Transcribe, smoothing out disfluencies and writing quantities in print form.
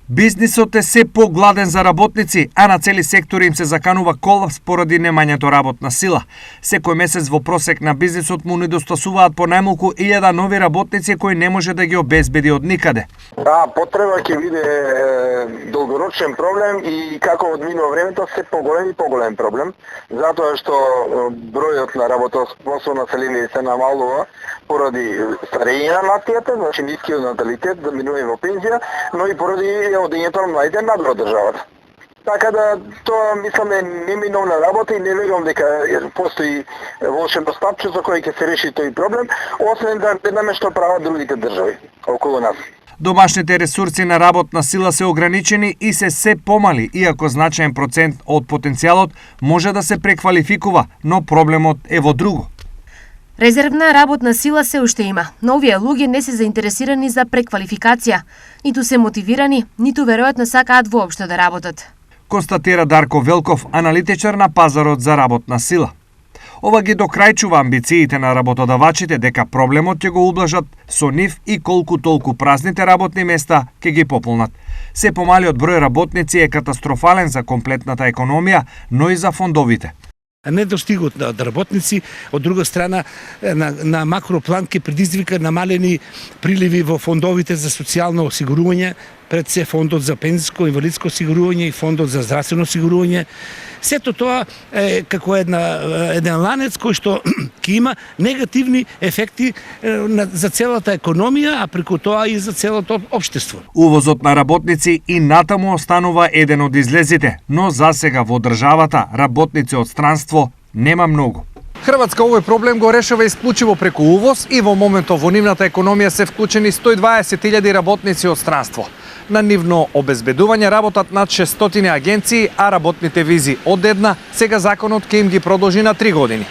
Бизнисот е се погладен за работници, а на цели сектори им се заканува колапс поради немањето работна сила. Секој месец во просек на бизнисот му недостасуваат по најмалку 1000 нови работници кои не може да ги обезбеди од никаде. Потреба ќе биде долгорочен проблем и како одминува времето се поголем и поголем проблем, затоа што бројот на работоспособно население се намалува поради старење на нацијата, значи нискиот наталитет, заминување во пензија, но и поради одењето на младите надвор државата. Така да тоа мислам е неминовна работа и не верувам дека постои волшебно стапче за кој ќе се реши тој проблем, освен да гледаме што прават другите држави околу нас. Домашните ресурси на работна сила се ограничени и се помали, иако значаен процент од потенцијалот може да се преквалификува, но проблемот е во друго. Резервна работна сила се уште има, но овие луѓе не се заинтересирани за преквалификација, ниту се мотивирани, ниту веројатно сакаат воопшто да работат. Констатира Дарко Велков, аналитичар на пазарот за работна сила. Ова ги докрајчува амбициите на работодавачите дека проблемот ќе го ублажат со нив и колку толку празните работни места ќе ги пополнат. Се помалиот број работници е катастрофален за комплетната економија, но и за фондовите. Недостигот на работници, од друга страна на макроплан ќе предизвика намалени приливи во фондовите за социјално осигурување, пред се фондот за пензиско, инвалидско осигурување и фондот за здравствено осигурување. Сето тоа е како еден ланец кој што ќе има негативни ефекти за целата економија, а преку тоа и за целото општество. Увозот на работници и натаму останува еден од излезите, но засега во државата работници од странство нема многу. Хрватска овој проблем го решава исклучиво преку увоз и во моментов во нивната економија се вклучени 120.000 работници од странство. На нивно обезбедување работат над 600 агенции, а работните визи од една сега законот ќе им ги продолжи на 3 години.